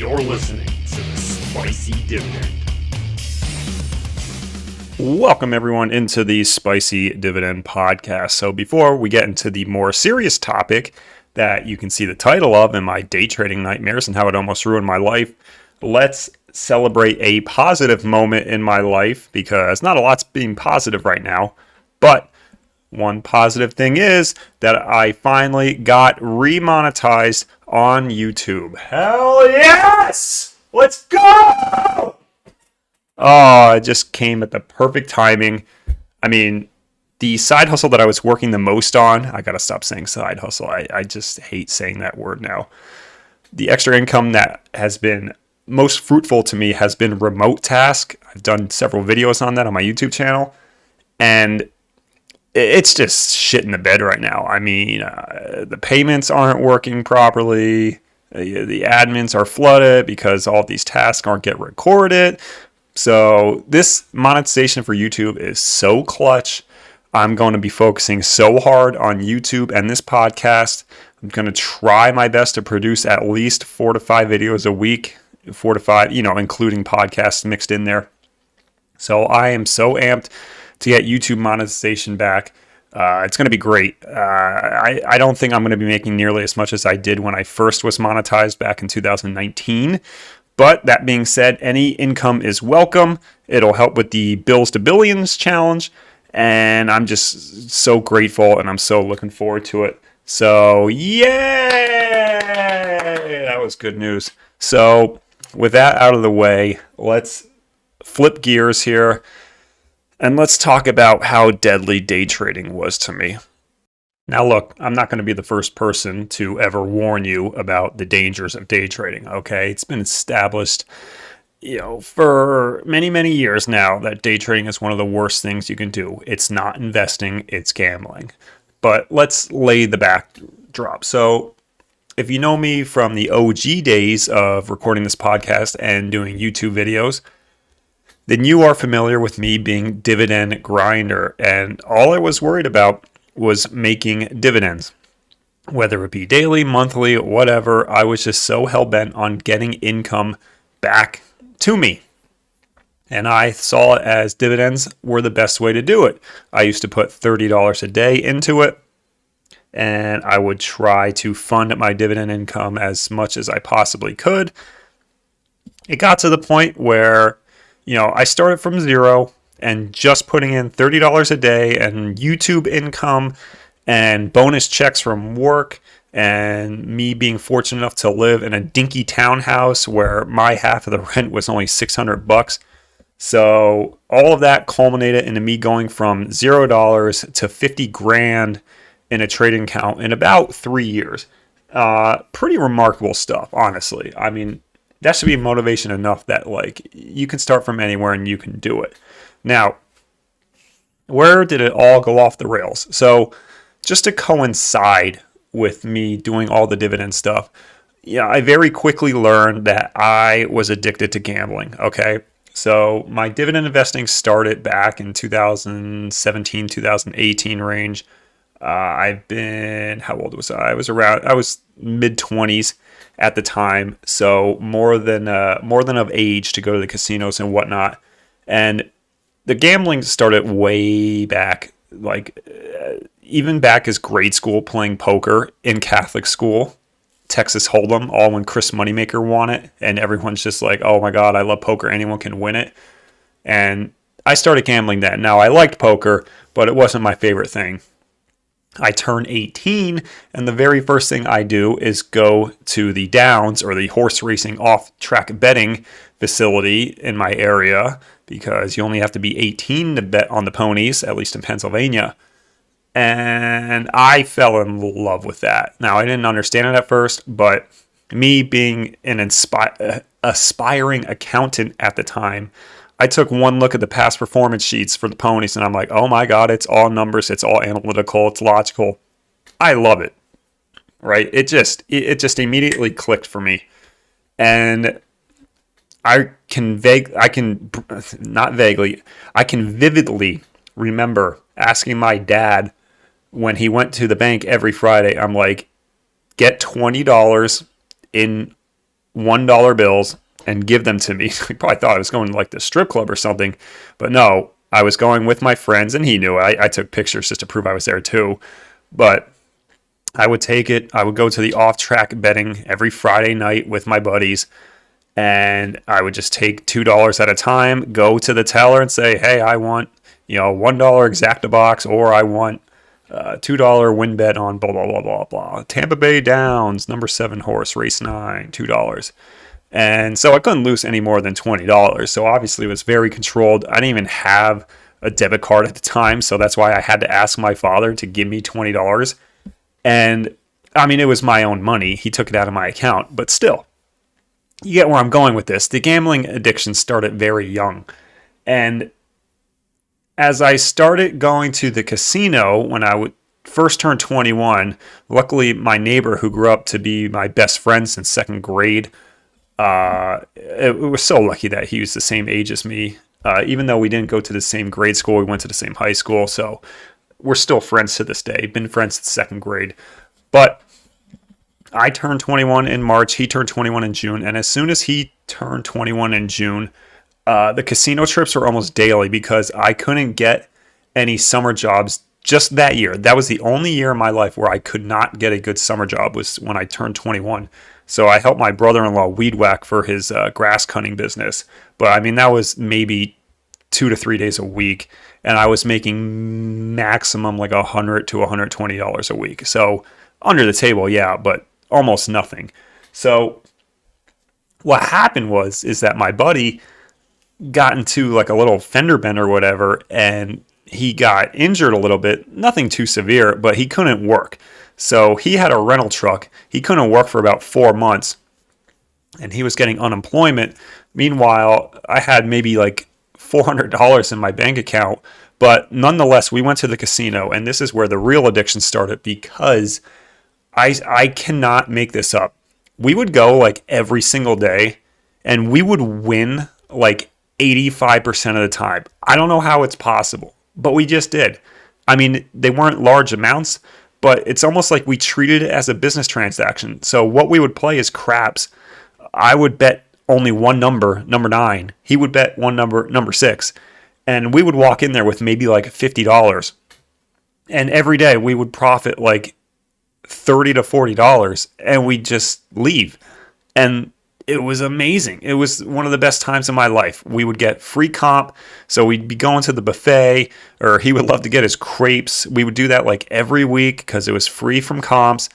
You're listening to the Spicy Dividend. Welcome everyone into the Spicy Dividend Podcast. So before we get into the more serious topic that you can see the title of in my day trading nightmares and how it almost ruined my life, let's celebrate a positive moment in my life because not a lot's being positive right now, but one positive thing is that I finally got remonetized on YouTube. Hell yes! Let's go! Oh, it just came at the perfect timing. I mean, the side hustle that I was working the most on, I gotta stop saying side hustle. I just hate saying that word now. The extra income that has been most fruitful to me has been remote task. I've done several videos on that on my YouTube channel, and it's just shit in the bed right now. I mean, the payments aren't working properly. The admins are flooded because all these tasks aren't get recorded. So this monetization for YouTube is so clutch. I'm going to be focusing so hard on YouTube and this podcast. I'm going to try my best to produce at least 4 to 5 videos a week, 4 to 5, including podcasts mixed in there. So I am so amped to get YouTube monetization back. It's going to be great. I don't think I'm going to be making nearly as much as I did when I first was monetized back in 2019. But that being said, any income is welcome. It'll help with the Bills to Billions challenge. And I'm just so grateful and I'm so looking forward to it. So, yay! That was good news. So, with that out of the way, let's flip gears here. And let's talk about how deadly day trading was to me. Now look, I'm not going to be the first person to ever warn you about the dangers of day trading, okay? It's been established, for many, many years now that day trading is one of the worst things you can do. It's not investing, it's gambling. But let's lay the backdrop. So if you know me from the OG days of recording this podcast and doing YouTube videos, then you are familiar with me being dividend grinder, and all I was worried about was making dividends. Whether it be daily, monthly, whatever, I was just so hell-bent on getting income back to me. And I saw it as dividends were the best way to do it. I used to put $30 a day into it, and I would try to fund my dividend income as much as I possibly could. It got to the point where I started from zero and just putting in $30 a day and YouTube income and bonus checks from work and me being fortunate enough to live in a dinky townhouse where my half of the rent was only $600. So all of that culminated into me going from $0 to 50 grand in a trading account in about 3 years. Pretty remarkable stuff, honestly. I mean, that should be motivation enough that you can start from anywhere and you can do it. Now, where did it all go off the rails? So just to coincide with me doing all the dividend stuff, I very quickly learned that I was addicted to gambling. Okay. So my dividend investing started back in 2017, 2018 range. How old was I? I was mid-20s at the time, so more than of age to go to the casinos and whatnot. And the gambling started way back, even back as grade school, playing poker in Catholic school, Texas Hold'em, all when Chris Moneymaker won it, and everyone's just like, oh my God, I love poker, anyone can win it. And I started gambling then. Now, I liked poker, but it wasn't my favorite thing. I turn 18, and the very first thing I do is go to the Downs, or the horse racing off-track betting facility in my area, because you only have to be 18 to bet on the ponies, at least in Pennsylvania. And I fell in love with that. Now, I didn't understand it at first, but me being an aspiring accountant at the time, I took one look at the past performance sheets for the ponies, and I'm like, oh my God, it's all numbers, it's all analytical, it's logical. I love it, right? It just immediately clicked for me. And I can vividly remember asking my dad when he went to the bank every Friday, I'm like, get $20 in $1 bills and give them to me. He probably thought I was going to like the strip club or something, but no, I was going with my friends, and he knew. I took pictures just to prove I was there too. But I would take it. I would go to the off-track betting every Friday night with my buddies, and I would just take $2 at a time, go to the teller and say, hey, I want, $1 exacta box, or I want $2 win bet on blah, blah, blah, blah, blah. Tampa Bay Downs, number 7 horse, race 9, $2. And so I couldn't lose any more than $20. So obviously it was very controlled. I didn't even have a debit card at the time. So that's why I had to ask my father to give me $20. And I mean, it was my own money. He took it out of my account. But still, you get where I'm going with this. The gambling addiction started very young. And as I started going to the casino when I would first turned 21, luckily my neighbor who grew up to be my best friend since second grade, it was so lucky that he was the same age as me. Even though we didn't go to the same grade school, we went to the same high school. So we're still friends to this day. Been friends since second grade. But I turned 21 in March. He turned 21 in June. And as soon as he turned 21 in June, the casino trips were almost daily because I couldn't get any summer jobs just that year. That was the only year in my life where I could not get a good summer job, was when I turned 21. So I helped my brother-in-law weed whack for his grass cutting business. But I mean, that was maybe 2 to 3 days a week. And I was making maximum like $100 to $120 a week. So under the table, yeah, but almost nothing. So what happened is that my buddy got into like a little fender bender or whatever, and he got injured a little bit. Nothing too severe, but he couldn't work. So he had a rental truck. He couldn't work for about 4 months, and he was getting unemployment. Meanwhile, I had maybe like $400 in my bank account. But nonetheless, we went to the casino, and this is where the real addiction started, because I cannot make this up. We would go like every single day, and we would win like 85% of the time. I don't know how it's possible, but we just did. I mean, they weren't large amounts, but it's almost like we treated it as a business transaction. So what we would play is craps. I would bet only one number, number 9. He would bet one number, number 6. And we would walk in there with maybe like $50. And every day we would profit like $30 to $40, and we'd just leave. And it was amazing. It was one of the best times of my life. We would get free comp. So we'd be going to the buffet, or he would love to get his crepes. We would do that like every week because it was free from comps.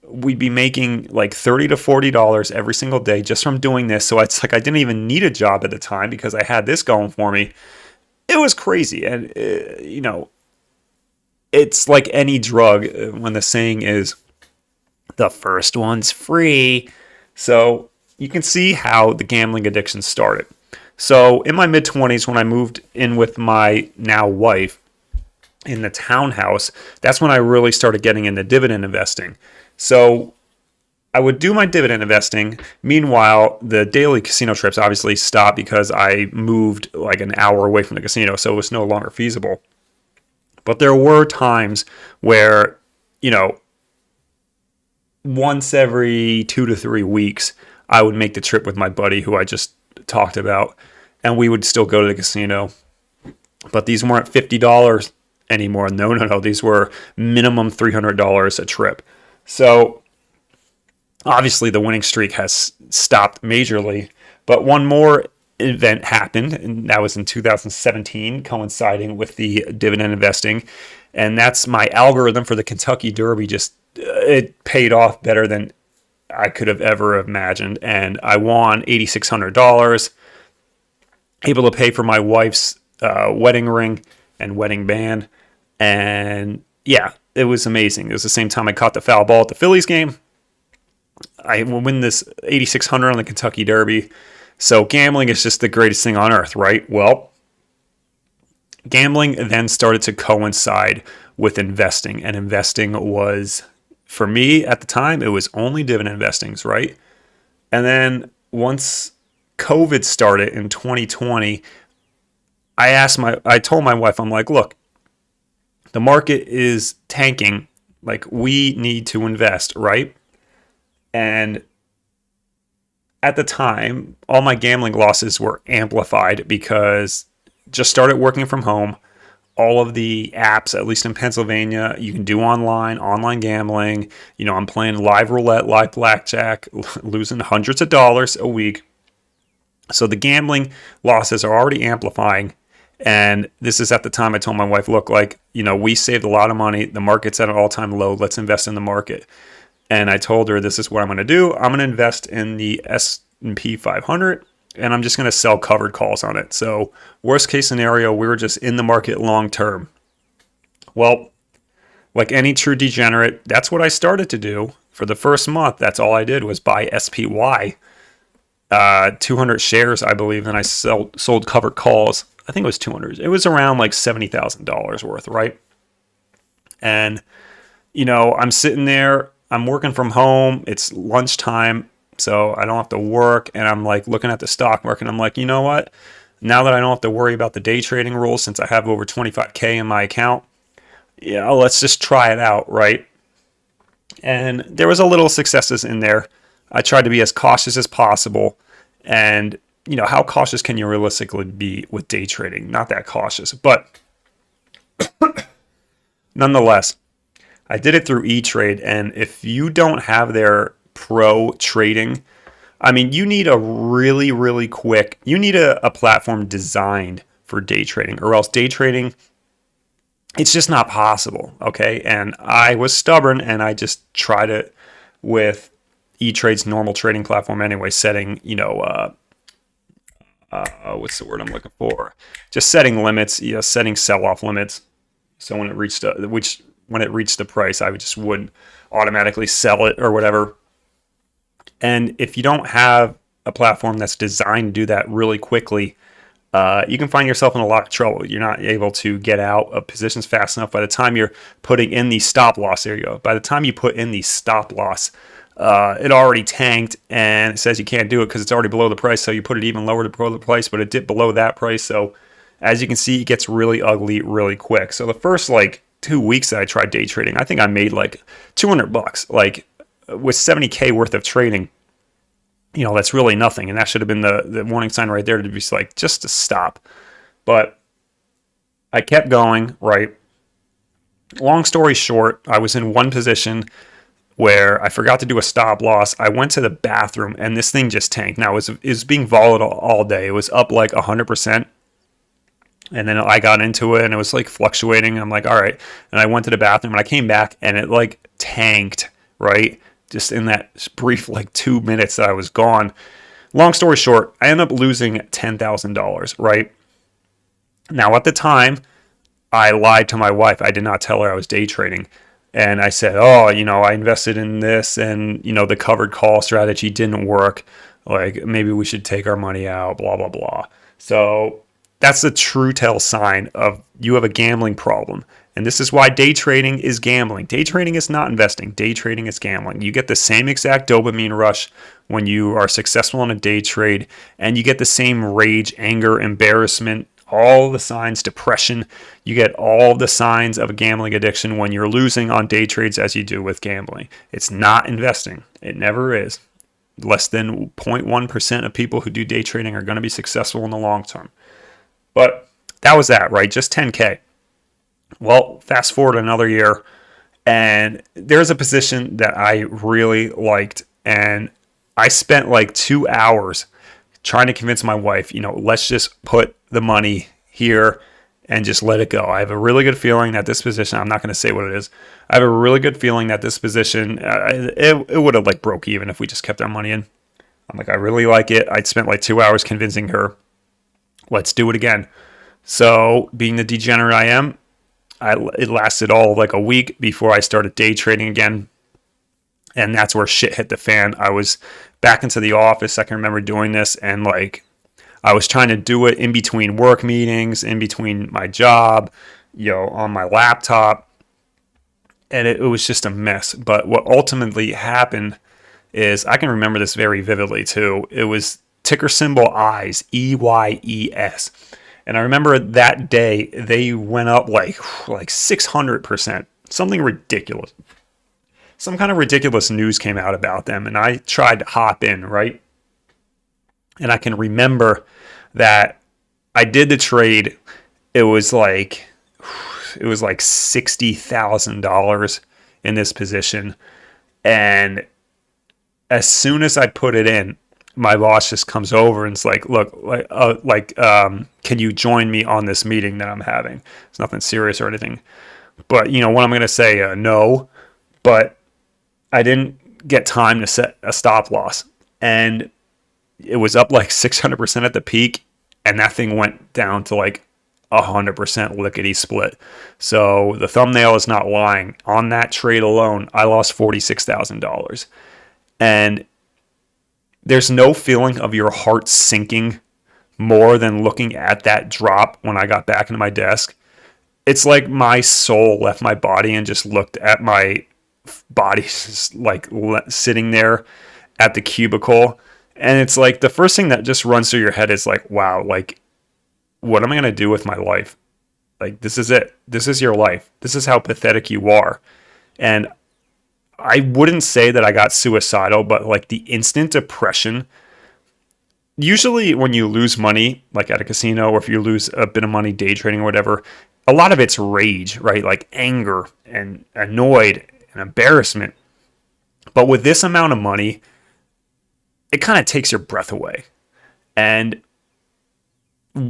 We'd be making like $30 to $40 every single day just from doing this. So it's like I didn't even need a job at the time because I had this going for me. It was crazy. And, it's like any drug when the saying is, the first one's free. So you can see how the gambling addiction started. So in my mid-20s, when I moved in with my now wife in the townhouse, that's when I really started getting into dividend investing. So I would do my dividend investing. Meanwhile, the daily casino trips obviously stopped because I moved like an hour away from the casino, so it was no longer feasible. But there were times where, once every 2 to 3 weeks, I would make the trip with my buddy who I just talked about, and we would still go to the casino. But these weren't $50 anymore. No. These were minimum $300 a trip. So obviously the winning streak has stopped majorly. But one more event happened, and that was in 2017, coinciding with the dividend investing. And that's my algorithm for the Kentucky Derby. It paid off better than I could have ever imagined. And I won $8,600, able to pay for my wife's wedding ring and wedding band. And yeah, it was amazing. It was the same time I caught the foul ball at the Phillies game. I will win this $8,600 on the Kentucky Derby. So gambling is just the greatest thing on earth, right? Well, gambling then started to coincide with investing. And investing was, for me at the time, it was only dividend investings, right? And then once COVID started in 2020, I told my wife, I'm like, look, the market is tanking. Like, we need to invest, right? And at the time, all my gambling losses were amplified because just started working from home. All of the apps, at least in Pennsylvania, you can do online gambling. I'm playing live roulette, live blackjack, losing hundreds of dollars a week. So the gambling losses are already amplifying. And this is at the time I told my wife, look, we saved a lot of money. The market's at an all-time low. Let's invest in the market. And I told her, this is what I'm going to do. I'm going to invest in the S&P 500, and I'm just going to sell covered calls on it. So worst case scenario, we were just in the market long term. Well, like any true degenerate, that's what I started to do. For the first month, that's all I did was buy SPY, 200 shares, I believe, and I sold covered calls. I think it was 200. It was around like $70,000 worth, right? And, I'm sitting there. I'm working from home. It's lunchtime, so I don't have to work. And I'm like looking at the stock market. And I'm like, you know what? Now that I don't have to worry about the day trading rules, since I have over 25K in my account, let's just try it out, right? And there was a little successes in there. I tried to be as cautious as possible. And, how cautious can you realistically be with day trading? Not that cautious, but nonetheless, I did it through E-Trade, and if you don't have their pro trading, you need a really, really quick, you need a platform designed for day trading, or else day trading, it's just not possible, okay? And I was stubborn, and I just tried it with E-Trade's normal trading platform anyway, setting, what's the word I'm looking for? Just setting limits, setting sell-off limits. So when it reached the price, I would automatically sell it or whatever. And if you don't have a platform that's designed to do that really quickly, you can find yourself in a lot of trouble. You're not able to get out of positions fast enough. By the time you're putting in the stop loss, there you go. By the time you put in the stop loss, it already tanked, and it says you can't do it because it's already below the price. So you put it even lower to below the price, but it dipped below that price. So as you can see, it gets really ugly really quick. So the first 2 weeks that I tried day trading, I think I made $200, with 70K worth of trading. That's really nothing. And that should have been the warning sign right there to be just to stop. But I kept going, right? Long story short, I was in one position where I forgot to do a stop loss. I went to the bathroom and this thing just tanked. Now it was being volatile all day. It was up 100%. And then I got into it and it was fluctuating. I'm like, all right. And I went to the bathroom and I came back and it tanked, right? Just in that brief 2 minutes that I was gone. Long story short, I ended up losing $10,000, right? Now at the time, I lied to my wife. I did not tell her I was day trading. And I said, I invested in this and, the covered call strategy didn't work. Maybe we should take our money out, blah, blah, blah. So that's the true tell sign of you have a gambling problem. And this is why day trading is gambling. Day trading is not investing. Day trading is gambling. You get the same exact dopamine rush when you are successful in a day trade, and you get the same rage, anger, embarrassment, all the signs, depression. You get all the signs of a gambling addiction when you're losing on day trades as you do with gambling. It's not investing. It never is. Less than 0.1% of people who do day trading are going to be successful in the long term. But that was that, right? Just 10K. Well, fast forward another year, and there's a position that I really liked, and I spent 2 hours trying to convince my wife, let's just put the money here and just let it go. I have a really good feeling that this position, I'm not going to say what it is. I have a really good feeling that this position, it would have broke even if we just kept our money in. I'm like, I really like it. I'd spent 2 hours convincing her. Let's do it again. So being the degenerate I am, it lasted all a week before I started day trading again. And that's where shit hit the fan. I was back into the office. I can remember doing this, and I was trying to do it in between work meetings, in between my job, on my laptop. And it was just a mess. But what ultimately happened is, I can remember this very vividly too. It was ticker symbol EYES, EYES. And I remember that day they went up like 600%, something ridiculous. Some kind of ridiculous news came out about them, and I tried to hop in, right? And I can remember that I did the trade. It was like $60,000 in this position. And as soon as I put it in, my boss just comes over and it's like, look, can you join me on this meeting that I'm having? It's nothing serious or anything. But, what I'm going to say, no. But I didn't get time to set a stop loss. And it was up like 600% at the peak. And that thing went down to like 100% lickety split. So the thumbnail is not lying. On that trade alone, I lost $46,000. And there's no feeling of your heart sinking more than looking at that drop when I got back into my desk. It's like my soul left my body and just looked at my body just like sitting there at the cubicle. And it's like the first thing that just runs through your head is like, wow, like, what am I going to do with my life? Like, this is it. This is your life. This is how pathetic you are. And I wouldn't say that I got suicidal, but like the instant depression, usually when you lose money, like at a casino, or if you lose a bit of money day trading or whatever, a lot of it's rage, right? Like anger and annoyed and embarrassment. But with this amount of money, it kind of takes your breath away. And I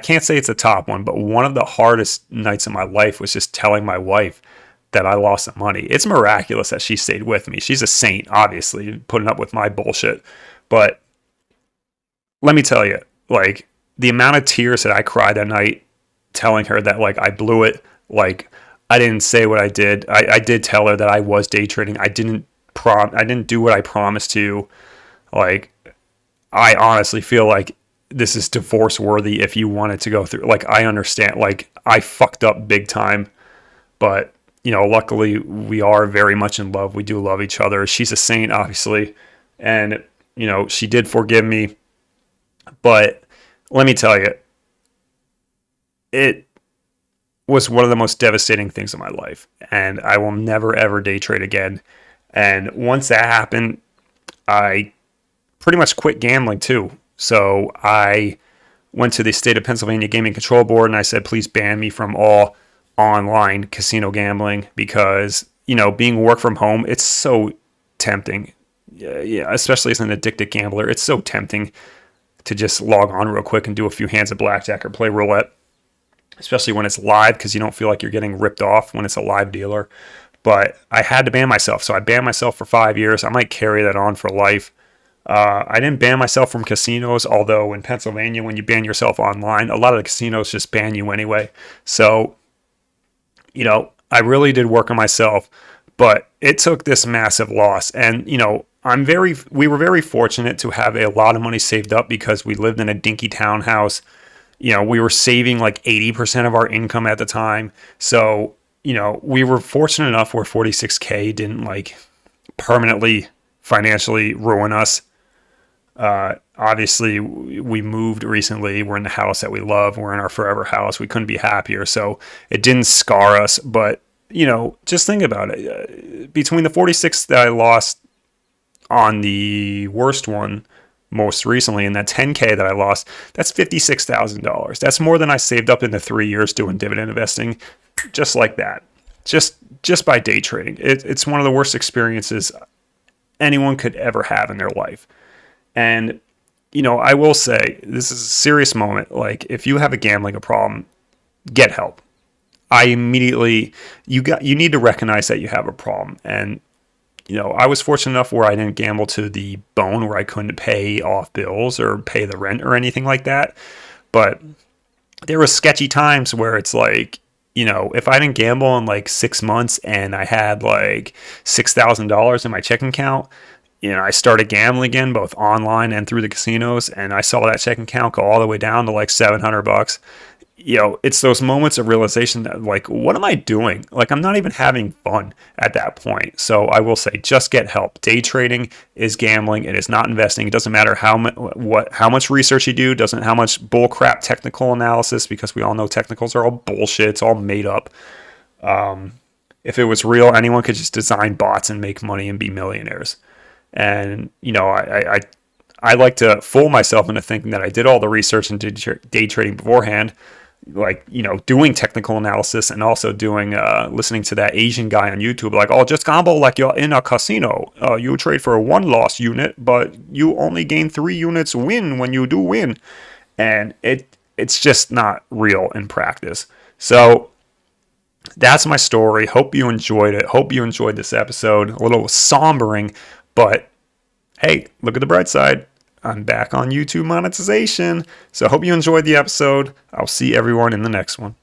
can't say it's a top one, but one of the hardest nights of my life was just telling my wife that I lost some money. It's miraculous that she stayed with me. She's a saint, obviously, putting up with my bullshit. But let me tell you, like, the amount of tears that I cried that night telling her that, like, I blew it, like, I didn't say what I did. I did tell her that I was day trading. I didn't do what I promised to. Like, I honestly feel like this is divorce worthy if you wanted to go through. Like, I understand. Like, I fucked up big time, but luckily we are very much in love. We do love each other. She's a saint, obviously, and she did forgive me. But let me tell you, it was one of the most devastating things in my life, and I will never ever day trade again. And once that happened, I pretty much quit gambling too. So I went to the state of Pennsylvania Gaming Control Board and I said, please ban me from all online casino gambling because, being work from home, it's so tempting. Yeah, especially as an addicted gambler, it's so tempting to just log on real quick and do a few hands of blackjack or play roulette, especially when it's live because you don't feel like you're getting ripped off when it's a live dealer. But I had to ban myself. So I banned myself for 5 years. I might carry that on for life. I didn't ban myself from casinos, although in Pennsylvania, when you ban yourself online, a lot of the casinos just ban you anyway. So, I really did work on myself, but it took this massive loss. And, we were very fortunate to have a lot of money saved up because we lived in a dinky townhouse. We were saving like 80% of our income at the time. So, we were fortunate enough where 46K didn't like permanently financially ruin us. Obviously we moved recently. We're in the house that we love. We're in our forever house. We couldn't be happier. So it didn't scar us, but just think about it. Between the 46 that I lost on the worst one most recently and that 10K that I lost, that's $56,000. That's more than I saved up in the 3 years doing dividend investing, just like that. Just by day trading. It's one of the worst experiences anyone could ever have in their life. And, I will say this is a serious moment. Like if you have a gambling problem, get help. You need to recognize that you have a problem. And, I was fortunate enough where I didn't gamble to the bone where I couldn't pay off bills or pay the rent or anything like that. But there were sketchy times where it's like, if I didn't gamble in like 6 months and I had like $6,000 in my checking account, I started gambling again, both online and through the casinos, and I saw that checking account go all the way down to like $700. It's those moments of realization that like, what am I doing? Like, I'm not even having fun at that point. So I will say, just get help. Day trading is gambling. It is not investing. It doesn't matter how much research you do. Doesn't how much bullcrap technical analysis, because we all know technicals are all bullshit. It's all made up. If it was real, anyone could just design bots and make money and be millionaires. And, I like to fool myself into thinking that I did all the research into day trading beforehand, like, doing technical analysis and also doing, listening to that Asian guy on YouTube, like, oh, just gamble like you're in a casino. You trade for a 1 loss unit, but you only gain 3 units win when you do win. And it's just not real in practice. So that's my story. Hope you enjoyed it. Hope you enjoyed this episode. A little sombering, but hey, look at the bright side. I'm back on YouTube monetization. So I hope you enjoyed the episode. I'll see everyone in the next one.